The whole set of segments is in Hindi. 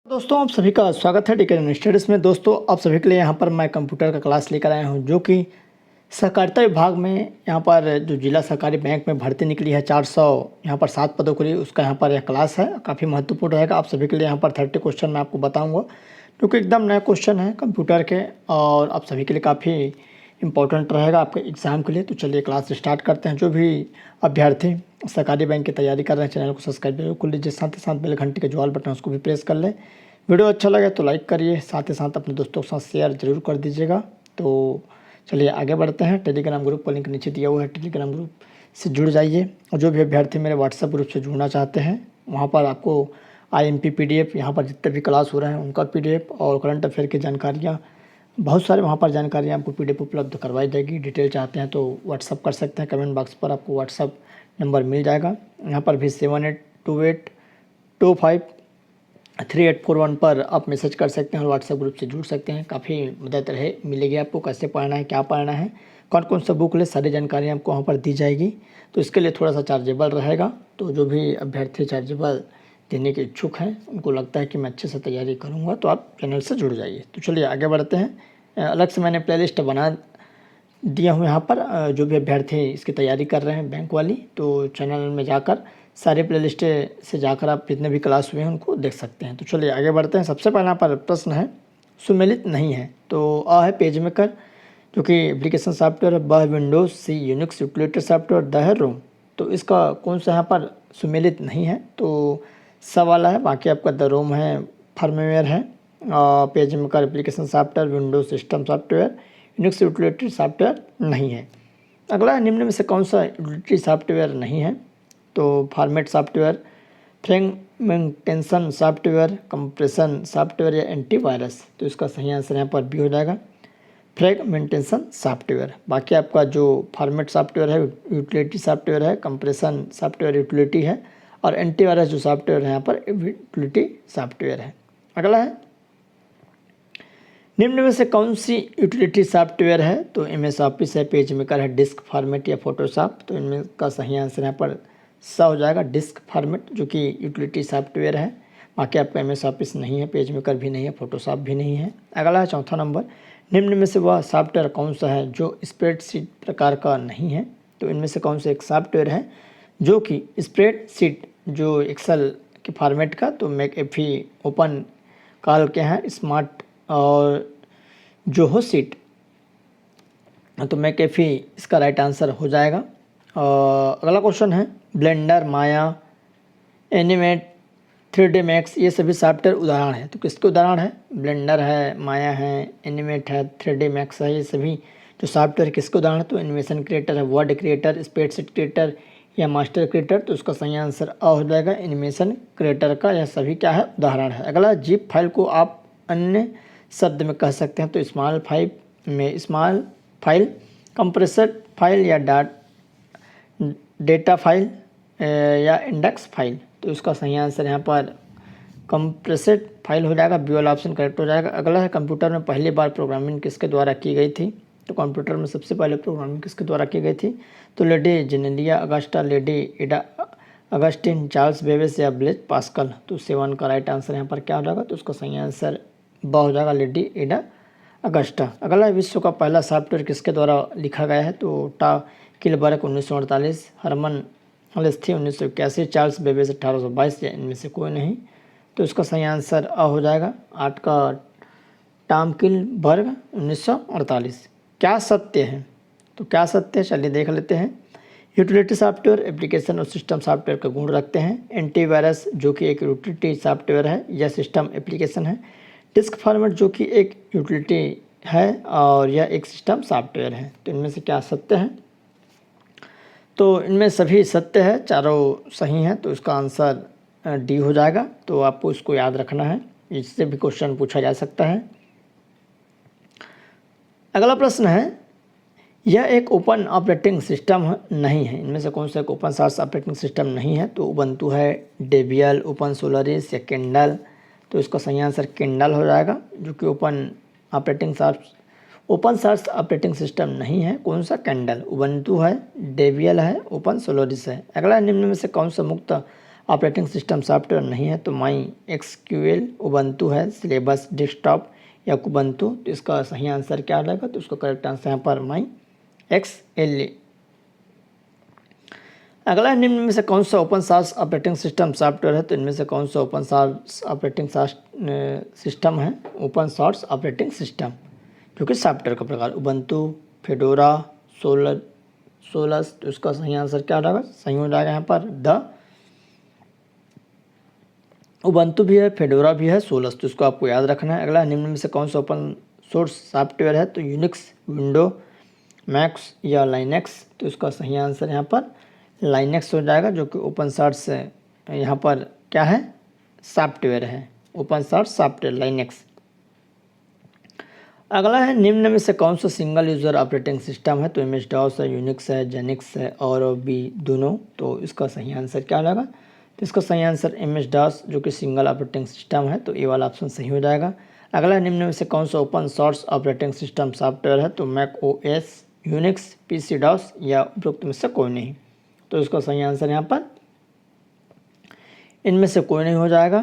दोस्तों आप सभी का स्वागत है टिकट स्टडीज में। दोस्तों आप सभी के लिए यहाँ पर मैं कंप्यूटर का क्लास लेकर आया हूँ, जो कि सहकारिता विभाग में यहाँ पर जो जिला सहकारी बैंक में भर्ती निकली है 400 यहाँ पर 7 पदों के लिए, उसका यहाँ पर यह क्लास है। काफ़ी महत्वपूर्ण रहेगा आप सभी के लिए। यहाँ पर 30 क्वेश्चन मैं आपको बताऊँगा, जो कि एकदम नया क्वेश्चन है कंप्यूटर के, और आप सभी के लिए काफ़ी इंपॉर्टेंट रहेगा आपके एग्ज़ाम के लिए। तो चलिए क्लास स्टार्ट करते हैं। जो भी अभ्यर्थी सरकारी बैंक की तैयारी कर रहे हैं, चैनल को सब्सक्राइब जरूर कर लीजिए, साथ ही साथ बेल घंटी का जो ऑल बटन है उसको भी प्रेस कर लें। वीडियो अच्छा लगे तो लाइक करिए, साथ ही साथ अपने दोस्तों के साथ शेयर जरूर कर दीजिएगा। तो चलिए आगे बढ़ते हैं। टेलीग्राम ग्रुप का लिंक नीचे दिया हुआ है, टेलीग्राम ग्रुप से जुड़ जाइए। और जो भी अभ्यर्थी मेरे व्हाट्सएप ग्रुप से जुड़ना चाहते हैं, वहाँ पर आपको IMP PDF, यहाँ पर जितने भी क्लास हो रहे हैं उनका PDF और करंट अफेयर की जानकारियाँ, बहुत सारे वहाँ पर जानकारियाँ आपको PDF उपलब्ध करवाई जाएगी। डिटेल चाहते हैं तो व्हाट्सअप कर सकते हैं, कमेंट बॉक्स पर आपको व्हाट्सअप नंबर मिल जाएगा। यहाँ पर भी 7828253841 पर आप मैसेज कर सकते हैं और व्हाट्सएप ग्रुप से जुड़ सकते हैं। काफ़ी मदद मिलेगी आपको, कैसे पढ़ना है, क्या पढ़ना है, कौन कौन सा बुक ले, सारी जानकारी आपको वहाँ पर दी जाएगी। तो इसके लिए थोड़ा सा चार्जेबल रहेगा। तो जो भी अभ्यर्थी चार्जेबल देने के इच्छुक हैं, उनको लगता है कि मैं अच्छे से तैयारी करूँगा, तो आप चैनल से जुड़ जाइए। तो चलिए आगे बढ़ते हैं। अलग से मैंने प्लेलिस्ट बना दिया हूँ यहाँ पर। जो भी अभ्यर्थी इसकी तैयारी कर रहे हैं बैंक वाली, तो चैनल में जाकर सारे प्लेलिस्ट से जाकर आप जितने भी क्लास हुए हैं उनको देख सकते हैं। तो चलिए आगे बढ़ते हैं। सबसे पहला पर प्रश्न है, सुमेलित नहीं है। तो अ है पेज मेकर, जो कि एप्लीकेशन सॉफ्टवेयर है। ब है Windows, C Unix utility software. द है रोम। तो इसका कौन सा यहाँ पर सुमेलित नहीं है? तो स वाला है। बाकी आपका द रोम है, फर्मवेयर है, page maker application software, Windows system software, Unix utility software नहीं है। अगला है, निम्न में से कौन सा यूटिलिटी सॉफ्टवेयर नहीं है? तो format software, fragmentation software, compression software या एंटीवायरस। तो इसका सही आंसर यहाँ पर बी हो जाएगा, फ्रेगमेंटेशन सॉफ्टवेयर। बाकी आपका जो फॉर्मेट सॉफ्टवेयर है यूटिलिटी सॉफ्टवेयर है, कंप्रेशन सॉफ्टवेयर यूटिलिटी है, और एंटीवायरस जो सॉफ्टवेयर है यहाँ पर यूटिलिटी सॉफ्टवेयर है। अगला है, निम्न में से कौन सी यूटिलिटी सॉफ्टवेयर है? तो MS ऑफिस है, पेज मेकर है, डिस्क फॉर्मेट या फोटोशॉप। तो इनमें का सही आंसर यहाँ पर स हो जाएगा, डिस्क फॉर्मेट, जो कि यूटिलिटी सॉफ्टवेयर है। बाकी आपका MS ऑफिस नहीं है, पेज मेकर भी नहीं है, फोटोशॉप भी नहीं है। अगला है चौथा नंबर, निम्न में से वह सॉफ्टवेयर कौन सा है जो स्प्रेडशीट प्रकार का नहीं है? तो इनमें से कौन सा एक सॉफ्टवेयर है जो कि स्प्रेडशीट, जो एक्सेल के फॉर्मेट का, तो मैकेफी, ओपन कॉल के हैं, स्मार्ट और जो हो सीट, तो मैकेफी इसका राइट आंसर हो जाएगा। अगला क्वेश्चन है, ब्लेंडर, माया, एनिमेट, 3D मैक्स, ये सभी सॉफ्टवेयर उदाहरण है। तो किसके उदाहरण है? ब्लेंडर है, माया है, एनिमेट है, 3D मैक्स है, ये सभी जो सॉफ्टवेयर किसके उदाहरण है? तो एनिमेशन क्रिएटर है, वर्ड क्रिएटर, स्प्रेडशीट क्रिएटर या मास्टर क्रिएटर। तो उसका सही आंसर अ हो जाएगा, एनिमेशन क्रिएटर का यह सभी क्या है? उदाहरण है। अगला, जिप फाइल को आप अन्य शब्द में कह सकते हैं। तो स्मॉल फाइल, कंप्रेसर फाइल या डेटा फाइल या इंडेक्स फाइल। तो इसका सही आंसर यहाँ पर कंप्रेस्ड फाइल हो जाएगा, बी वाला ऑप्शन करेक्ट हो जाएगा। अगला है, कंप्यूटर में पहली बार प्रोग्रामिंग किसके द्वारा की गई थी? तो कंप्यूटर में सबसे पहले प्रोग्रामिंग किसके द्वारा की गई थी? तो lady Genelia Agusta, lady Ida Augustine, Charles Babbage या ब्लेज पास्कल। तो 7 का राइट आंसर यहाँ पर क्या हो जाएगा? तो उसका सही आंसर ब हो जाएगा, लेडी इडा अगस्टा। अगला, विश्व का पहला सॉफ्टवेयर किसके द्वारा लिखा गया है? तो किलबर्ग 1948, हरमन हेल्स्थी 1981, चार्ल्स बेबेज 1822 या इनमें से कोई नहीं। तो इसका सही आंसर अ हो जाएगा, 8 का टॉम किलबर्ग 1948। क्या सत्य है? तो क्या सत्य है, चलिए देख लेते हैं। यूटिलिटी सॉफ्टवेयर एप्लीकेशन और सिस्टम सॉफ्टवेयर का गुण रखते हैं। एंटीवायरस, जो कि एक यूटिलिटी सॉफ्टवेयर है या सिस्टम एप्लीकेशन है। डिस्क फॉर्मेट, जो कि एक यूटिलिटी है और यह एक सिस्टम सॉफ्टवेयर है। तो इनमें से क्या सत्य है? तो इनमें सभी सत्य है, चारों सही हैं। तो इसका आंसर डी हो जाएगा। तो आपको इसको याद रखना है, इससे भी क्वेश्चन पूछा जा सकता है। अगला प्रश्न है, यह एक ओपन ऑपरेटिंग सिस्टम नहीं है। इनमें से कौन सा एक ओपन सोर्स ऑपरेटिंग सिस्टम नहीं है? तो उबंटू है, डेबियल, ओपन सोलरिस या किंडल। तो इसका सही आंसर किंडल हो जाएगा, जो कि ओपन सोर्स ऑपरेटिंग सिस्टम नहीं है। कौन सा? कैंडल। उबंटू है, डेबियल है, ओपन सोलरिस है। अगला, निम्न में से कौन सा मुक्त ऑपरेटिंग सिस्टम सॉफ्टवेयर नहीं है तो माई एक्सक्यूएल उबंटू है, सिलेबस डेस्कटॉप या कुबंतु। तो इसका सही आंसर क्या रहेगा? तो इसका करेक्ट आंसर यहाँ पर माई एक्सएल। अगला निम्न में से कौन सा open source operating system software है? तो इनमें से कौन सा ओपन सोर्स ऑपरेटिंग सिस्टम है? ओपन सोर्स ऑपरेटिंग सिस्टम जो कि सॉफ्टवेयर का प्रकार, उबंटू, फेडोरा, सोलस। तो इसका सही आंसर क्या रहेगा? सही हो जाएगा यहाँ पर द उबंटू भी है, फेडोरा भी है, सोलस। तो इसको आपको याद रखना है। अगला निम्न में से कौन सा ओपन सोर्स सॉफ्टवेयर है? तो यूनिक्स, विंडो, मैक्स या लाइनेक्स। तो इसका सही आंसर यहाँ पर लाइनेक्स हो जाएगा जो कि ओपन सोर्स यहाँ पर क्या है? सॉफ्टवेयर है, ओपन सोर्स सॉफ्टवेयर लाइनेक्स। अगला है निम्न में से कौन सा सिंगल यूज़र ऑपरेटिंग सिस्टम है? तो एम एस डॉस है, यूनिक्स है, जेनिक्स है और भी दोनों। तो इसका सही आंसर क्या रहेगा? तो इसका सही आंसर एम एस डॉस जो कि सिंगल ऑपरेटिंग सिस्टम है। तो ये वाला ऑप्शन सही हो जाएगा। अगला निम्न में से कौन सा open source operating system software है? तो Mac OS, Unix, PC DOS या उपरोक्त में से कोई नहीं। तो इसका सही आंसर यहाँ पर इनमें से कोई नहीं हो जाएगा।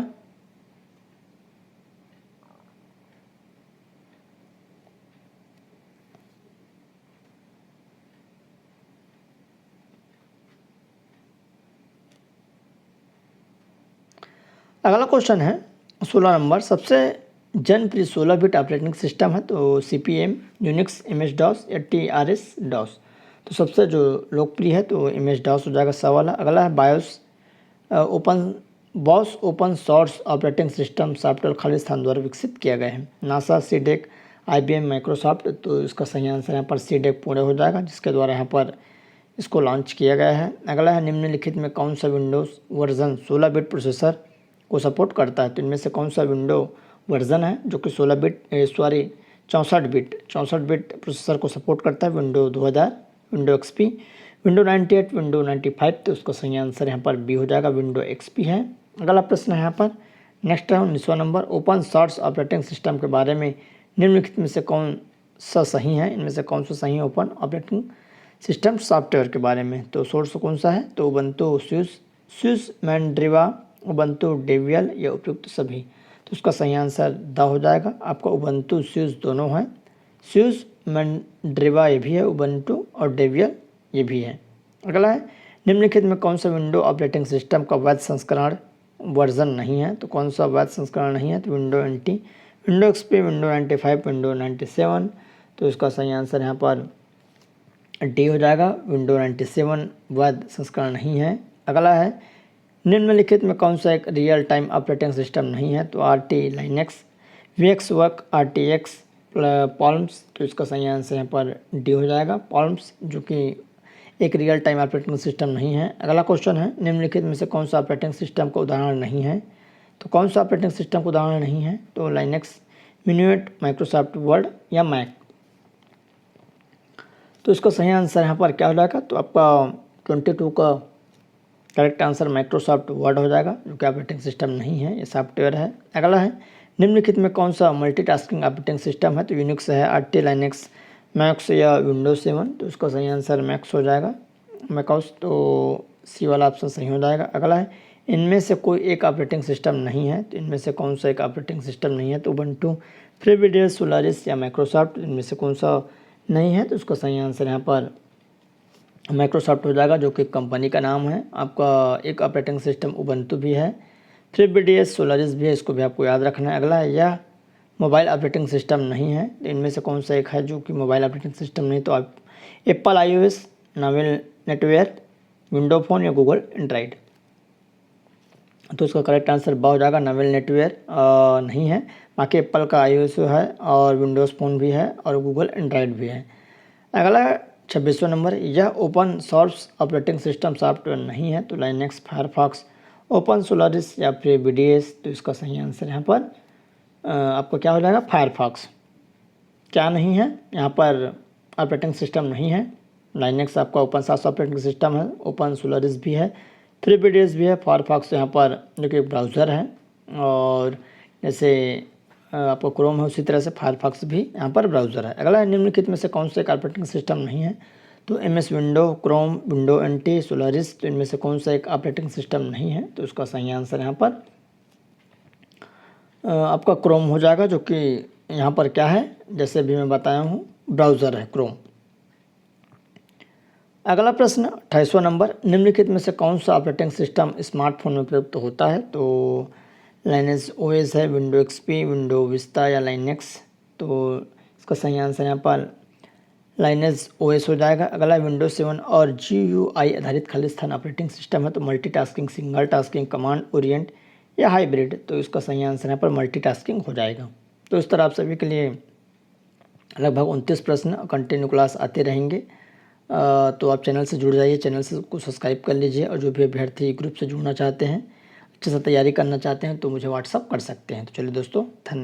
अगला क्वेश्चन है 16 नंबर, सबसे जनप्रिय 16 बिट ऑपरेटिंग सिस्टम है? तो CPM, Unix, M S DOS या टीआरएस डॉस। तो सबसे जो लोकप्रिय है तो एम एस डॉस हो जाएगा सवाल। अगला है boss open source operating system software Khalistan द्वारा विकसित किया गया है? NASA, CDAC, IBM, Microsoft. तो इसका सही आंसर यहाँ पर सीडेक पूरे हो जाएगा जिसके द्वारा यहाँ पर इसको लॉन्च किया गया है। अगला है निम्नलिखित में कौन सा विंडोज़ वर्जन 16 बिट प्रोसेसर को सपोर्ट करता है? तो इनमें से कौन सा विंडो वर्जन है जो कि 64 बिट प्रोसेसर को सपोर्ट करता है? Window 2000, window XP, window 98, window 95। तो उसका सही आंसर यहाँ पर बी हो जाएगा, विंडो एक्सपी है। अगला प्रश्न है यहाँ पर नेक्स्ट है 19वां number, open source operating system के बारे में निम्नलिखित में से कौन सा सही है? इनमें से कौन सा सही है ओपन ऑपरेटिंग सिस्टम सॉफ्टवेयर के बारे में? तो सोर्स कौन सा है? तो उबंटू, स्यूस, मैंड्रिवा, उबंटू, डेबियन या उपयुक्त सभी। तो उसका सही आंसर द हो जाएगा। आपका उबंटू, स्यूस दोनों हैं, स्यूस, मैंड्रिवा ये भी है, उबंटू और डेबियन ये भी है। अगला है निम्नलिखित में कौन सा विंडो ऑपरेटिंग सिस्टम का वैध संस्करण वर्जन नहीं है? तो कौन सा वैध संस्करण नहीं है? तो window NT, window XP, window 95, window 97। तो इसका सही आंसर यहाँ पर डी हो जाएगा, विंडो 97 वैध संस्करण नहीं है। अगला है निम्नलिखित में कौन सा एक रियल टाइम ऑपरेटिंग सिस्टम नहीं है? तो RT Linux, VX work, RTX, पॉल्म्स। तो इसका सही आंसर यहाँ पर डी हो जाएगा, पॉल्म्स जो कि एक रियल टाइम ऑपरेटिंग सिस्टम नहीं है। अगला क्वेश्चन है निम्नलिखित में से कौन सा ऑपरेटिंग सिस्टम का उदाहरण नहीं है? तो कौन सा ऑपरेटिंग सिस्टम का उदाहरण नहीं है? तो लाइनेक्स, मिन्यूट, माइक्रोसॉफ्ट वर्ड या मैक। तो इसका सही आंसर यहाँ पर क्या हो जाएगा? तो आपका 22 का करेक्ट आंसर माइक्रोसॉफ्ट वर्ड हो जाएगा जो कि ऑपरेटिंग सिस्टम नहीं है, ये सॉफ्टवेयर है। अगला है निम्नलिखित में कौन सा मल्टीटास्किंग ऑपरेटिंग सिस्टम है? तो यूनिक्स है, RT लाइनेक्स, मैक्स या विंडोज 7। तो इसका सही आंसर मैक्स हो जाएगा, मैकओएस। तो सी वाला ऑप्शन सही हो जाएगा। अगला है इनमें से कोई एक ऑपरेटिंग सिस्टम नहीं है? तो इनमें से कौन सा एक ऑपरेटिंग सिस्टम नहीं है? तो उबंटू, फ्रीबीडीएस, सोलारिस या माइक्रोसॉफ्ट। इनमें से कौन सा नहीं है? तो उसका सही आंसर यहाँ पर माइक्रोसॉफ्ट हो जाएगा जो कि कंपनी का नाम है। आपका एक ऑपरेटिंग सिस्टम उबंटू भी है, फ्रीबीडीएस, सोलारिस भी है, इसको भी आपको याद रखना है। अगला है यह मोबाइल ऑपरेटिंग सिस्टम नहीं है? तो इनमें से कौन सा एक है जो कि मोबाइल ऑपरेटिंग सिस्टम नहीं? तो आप Apple iOS, novel Netware, window phone या गूगल एंड्रॉइड। तो इसका करेक्ट आंसर बा हो जाएगा, नावेल नेटवेयर नहीं है। बाकी एप्पल का iOS है और विंडोज़ फ़ोन भी है और गूगल एंड्रॉइड भी है। अगला 26वां नंबर, यह open source operating system software नहीं है? तो लाइनेक्स, फायरफॉक्स, ओपन सोलारिस या फ्रीबीडीएस। तो इसका सही आंसर यहाँ पर आपको क्या हो जाएगा? फायरफॉक्स। क्या नहीं है यहाँ पर? ऑपरेटिंग सिस्टम नहीं है। लाइनेक्स आपका ओपन सोर्स ऑपरेटिंग सिस्टम है, ओपन सोलारिस भी है, फ्रीबीडीएस भी है, फायरफॉक्स यहाँ पर जो कि ब्राउज़र है और जैसे आपको क्रोम है उसी तरह से फायरफॉक्स भी यहाँ पर ब्राउज़र है। अगला निम्नलिखित में से कौन सा एक ऑपरेटिंग सिस्टम नहीं है? तो MS window, Chrome, window NT, Solaris, तो इनमें से कौन सा एक ऑपरेटिंग सिस्टम नहीं है? तो इसका सही आंसर यहाँ पर आपका क्रोम हो जाएगा, जो कि यहाँ पर क्या है, जैसे अभी मैं बताया हूँ, ब्राउज़र है क्रोम। अगला प्रश्न 28वां नंबर, निम्नलिखित में से कौन सा ऑपरेटिंग सिस्टम स्मार्टफोन में प्रयुक्त होता है? तो लाइनेज OS है, विंडो XP, विंडो विस्ता या लाइनेक्स? तो इसका सही आंसर यहाँ पर लाइनेज OS हो जाएगा। अगला विंडो 7 और GUI आधारित खालिस्तान ऑपरेटिंग सिस्टम है, तो multitasking, single tasking, command Orient या हाइब्रिड? तो इसका सही आंसर यहाँ पर मल्टीटास्किंग हो जाएगा। तो इस तरह आप सभी के लिए लगभग 29 प्रश्न कंटिन्यू क्लास आते रहेंगे। तो आप चैनल से जुड़ जाइए, चैनल से को सब्सक्राइब कर लीजिए, और जो भी अभ्यर्थी ग्रुप से जुड़ना चाहते हैं, अच्छे से तैयारी करना चाहते हैं, तो मुझे व्हाट्सअप कर सकते हैं। तो चलिए दोस्तों, धन्यवाद।